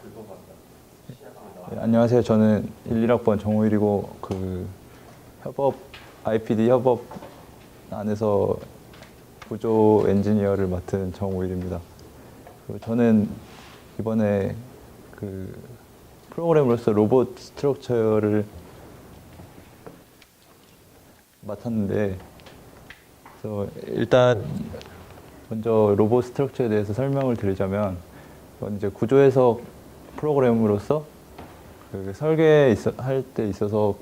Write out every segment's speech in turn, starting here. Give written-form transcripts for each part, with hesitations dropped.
네, 안녕하세요. 저는 11학번 정호일이고 협업 IPD 협업 안에서 구조 엔지니어를 맡은 정호일입니다. 그리고 저는 이번에 프로그램으로서 로봇 스트럭처를 맡았는데, 그래서 일단 먼저 로봇 스트럭처에 대해서 설명을 드리자면, 이건 이제 구조 해석 프로그램으로서 설계할 때 있어서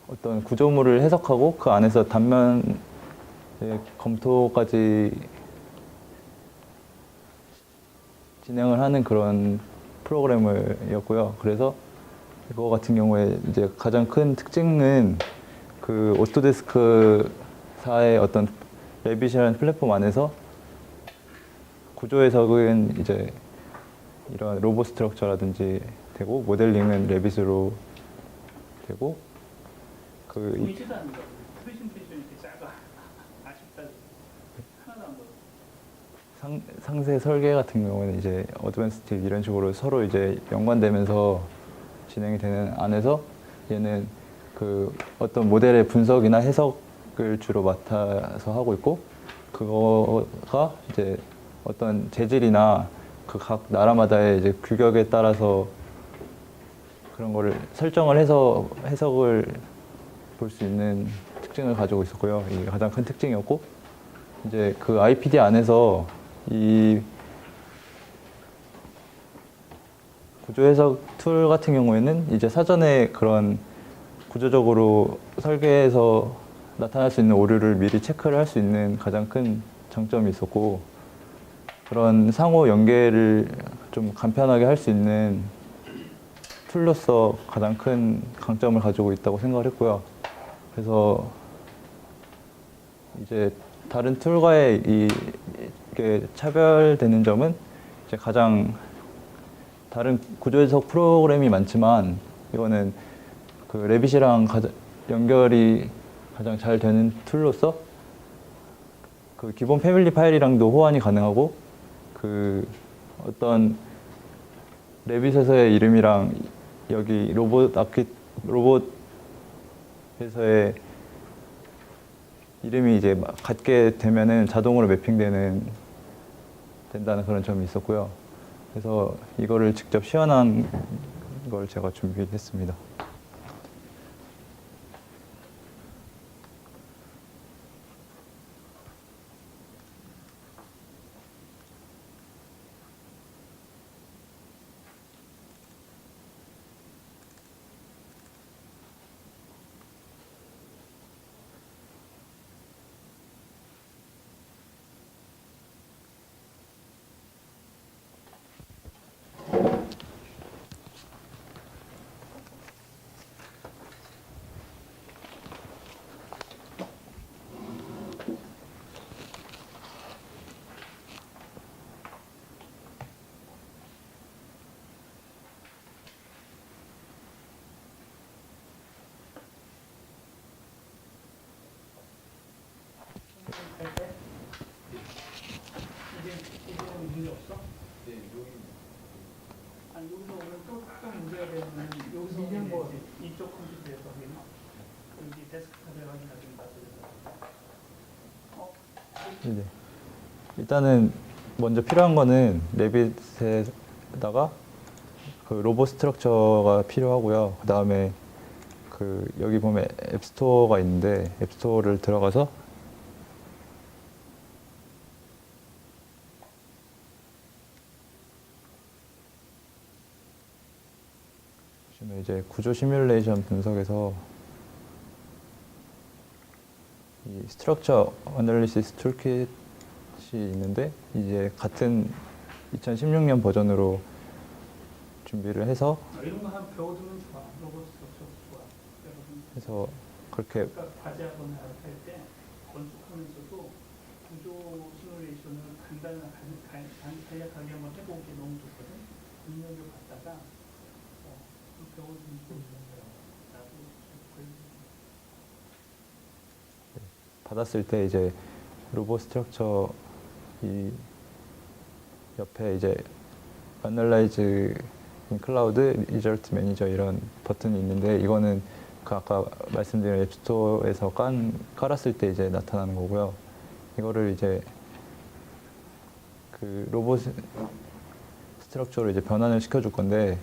어떤 구조물을 해석하고 그 안에서 단면의 검토까지 진행을 하는 그런 프로그램이었고요. 그래서 이거 같은 경우에 이제 가장 큰 특징은 오토데스크사의 어떤 레빗이라는 플랫폼 안에서 구조 해석은 이제 이런 로봇 스트럭처라든지 되고, 모델링은 레빗으로 되고, 보이지도 않는 거. 프레젠테이션이 이렇게 작아. 아쉽다. 하나도 안 보여. 상세 설계 같은 경우는 이제 어드밴스드 이런 식으로 서로 이제 연관되면서 진행이 되는 안에서, 얘는 어떤 모델의 분석이나 해석을 주로 맡아서 하고 있고, 그거가 이제 어떤 재질이나 각 나라마다의 이제 규격에 따라서 그런 거를 설정을 해서 해석을 볼 수 있는 특징을 가지고 있었고요. 이게 가장 큰 특징이었고, 이제 IPD 안에서 이 구조 해석 툴 같은 경우에는 이제 사전에 그런 구조적으로 설계에서 나타날 수 있는 오류를 미리 체크를 할 수 있는 가장 큰 장점이 있었고, 그런 상호 연계를 좀 간편하게 할 수 있는 툴로서 가장 큰 강점을 가지고 있다고 생각을 했고요. 그래서 이제 다른 툴과의 이게 차별되는 점은, 이제 가장 다른 구조 해석 프로그램이 많지만 이거는 레빗이랑 연결이 가장 잘 되는 툴로서 기본 패밀리 파일이랑도 호환이 가능하고, 어떤 레빗에서의 이름이랑 여기 로봇에서의 이름이 이제 같게 되면은 자동으로 된다는 그런 점이 있었고요. 그래서 이거를 직접 시연한 걸 제가 준비했습니다. 이제 문제 없어? 네, 여기. 아니 여기서 오늘 또 문제가 되면 여기서 이쪽 컴퓨터에서 확인하. 여기 데스크탑에 확인하기는 맞으려서. 네. 일단은 먼저 필요한 거는 레빗에다가 로봇 스트럭처가 필요하고요. 그 다음에 여기 보면 앱스토어가 있는데, 앱스토어를 들어가서 보시면 이제 구조 시뮬레이션 분석에서 이 스트럭처 어널리시스 툴킷이 있는데, 이제 같은 2016년 버전으로 준비를 해서 이런 거 한 배워두면 좋아. 로봇 스트럭처 좋아. 해서 그렇게 과제하거나 할 때 건축하면서도 구조 시뮬레이션을 간략하게 한번 해보는 게 너무 좋거든. 능력을 갖다가 배워두면 좋은 거야. 나도 받았을 때 이제 로봇 스트럭처 옆에 이제 Analyze in Cloud, Result Manager 이런 버튼이 있는데 이거는 그 아까 말씀드린 앱스토어에서 깔았을 때 이제 나타나는 거고요. 이거를 이제 그 로봇 스트럭처로 이제 변환을 시켜줄 건데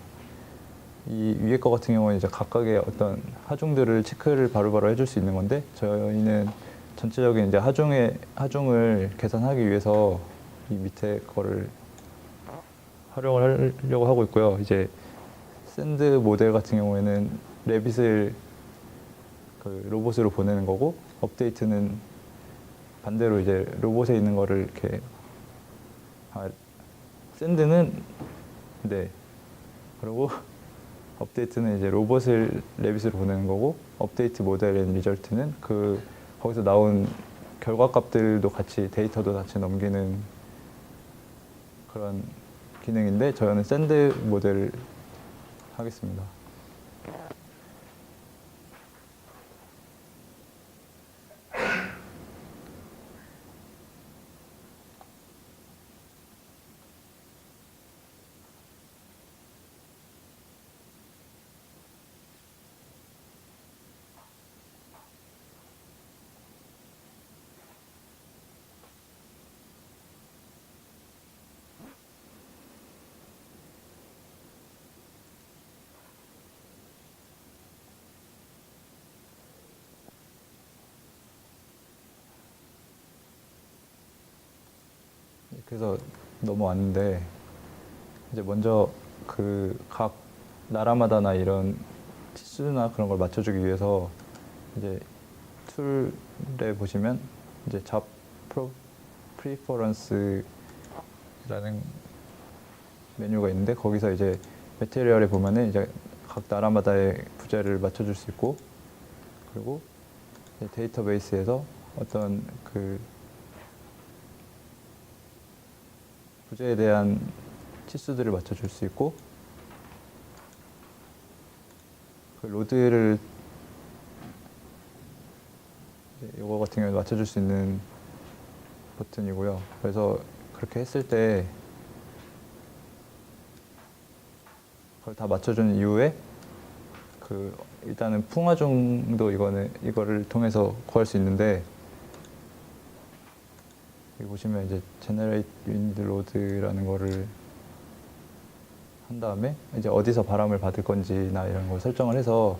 이 위에 거 같은 경우는 이제 각각의 어떤 하중들을 체크를 바로바로 해줄 수 있는 건데 저희는 전체적인 이제 하중을 계산하기 위해서 이 밑에 거를 활용을 하려고 하고 있고요. 이제 샌드 모델 같은 경우에는 레빗을 그 로봇으로 보내는 거고 업데이트는 반대로 이제 로봇에 있는 거를 이렇게 샌드는 네 그리고 업데이트는 이제 로봇을 레빗으로 보내는 거고 업데이트 모델 앤 리절트는 그 거기서 나온 결과 값들도 같이 데이터도 같이 넘기는 그런 기능인데 저희는 샌드 모델을 하겠습니다. 그래서 넘어왔는데 이제 먼저 그 각 나라마다나 이런 치수나 그런 걸 맞춰주기 위해서 이제 툴에 보시면 이제 잡 프리퍼런스라는 메뉴가 있는데 거기서 이제 매테리얼에 보면은 이제 각 나라마다의 부재를 맞춰줄 수 있고 그리고 데이터베이스에서 어떤 그 부재에 대한 치수들을 맞춰줄 수 있고 그 로드를 이거 같은 경우에 맞춰줄 수 있는 버튼이고요. 그래서 그렇게 했을 때 그걸 다 맞춰준 이후에 그 일단은 풍화중도 이거를 통해서 구할 수 있는데 여기 보시면 이제 Generate Wind Load라는 거를 한 다음에 이제 어디서 바람을 받을 건지나 이런 걸 설정을 해서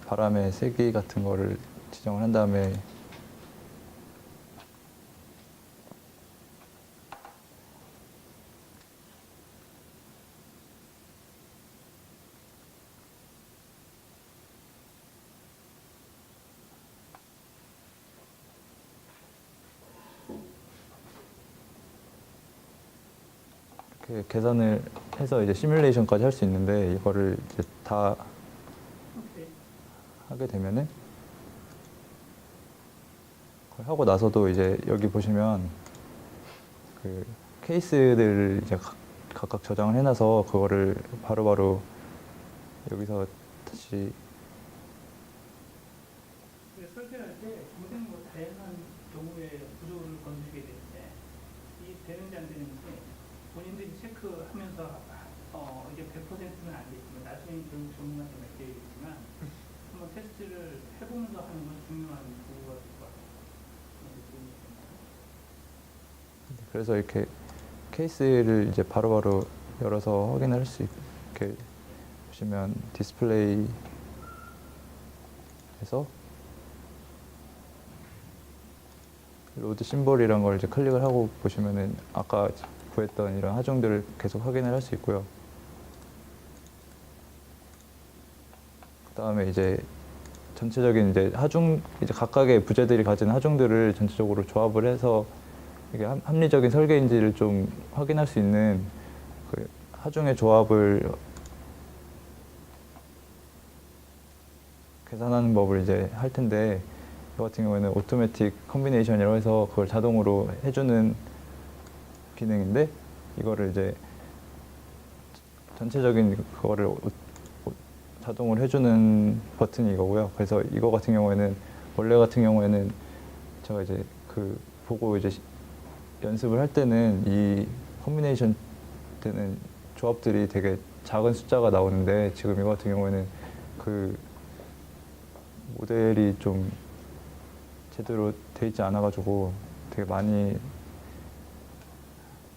바람의 세기 같은 거를 지정을 한 다음에 이렇게 계산을 해서 이제 시뮬레이션까지 할 수 있는데 이거를 이제 다 오케이. 하게 되면은 그걸 하고 나서도 이제 여기 보시면 그 케이스들을 이제 각각 저장을 해놔서 그거를 바로바로 여기서 다시 우리가 설계할 때 굉장히 뭐 다양한 경우의 구조를 건드리게 되는데 이 되는지 안 되는지 본인들이 체크하면서 이게 100%는 아니겠지만 나중에 결국 전문가한테 맡겨야겠지만 한번 테스트를 해보면서 하는 건 중요한 도구가 될 것 같아요. 그래서 이렇게 케이스를 이제 바로바로 열어서 확인을 할 수 있게 보시면 디스플레이에서 로드 심볼이란 걸 이제 클릭을 하고 보시면은 아까 구했던 이런 하중들을 계속 확인을 할 수 있고요. 그 다음에 이제 전체적인 이제 이제 각각의 부재들이 가진 하중들을 전체적으로 조합을 해서 이게 합리적인 설계인지를 좀 확인할 수 있는 그 하중의 조합을 계산하는 법을 이제 할 텐데 이 같은 경우에는 오토매틱 컨비네이션이라고 해서 그걸 자동으로 해주는 기능인데 이거를 이제 전체적인 그거를 자동으로 해주는 버튼이 이거고요. 그래서 이거 같은 경우에는 원래 같은 경우에는 제가 이제 그 보고 이제 연습을 할 때는 이 컨비네이션 되는 조합들이 되게 작은 숫자가 나오는데 지금 이거 같은 경우에는 그 모델이 좀 제대로 돼 있지 않아가지고 되게 많이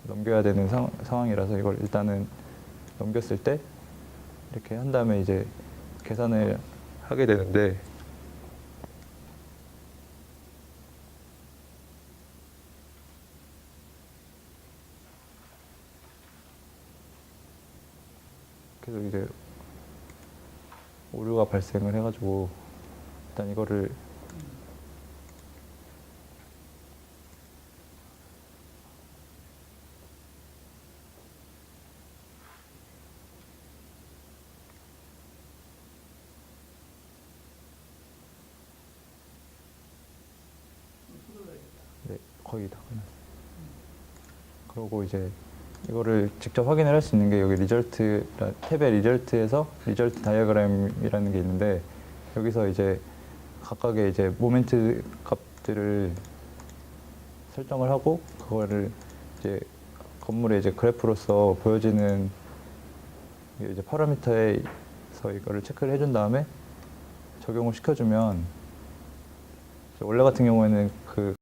넘겨야 되는 상황이라서 이걸 일단은 넘겼을 때 이렇게 한 다음에 이제 계산을 하게 되는데 그래서 이제 오류가 발생을 해가지고 일단 이거를 네, 거의 다 끝났어요. 그러고 이제 이거를 직접 확인을 할 수 있는 게 여기 리절트 탭의 리절트에서 리절트 다이어그램이라는 게 있는데 여기서 이제 각각의 이제 모멘트 값들을 설정을 하고 그거를 이제 건물의 이제 그래프로서 보여지는 이제 파라미터에서 이거를 체크를 해준 다음에 적용을 시켜주면 원래 같은 경우에는 그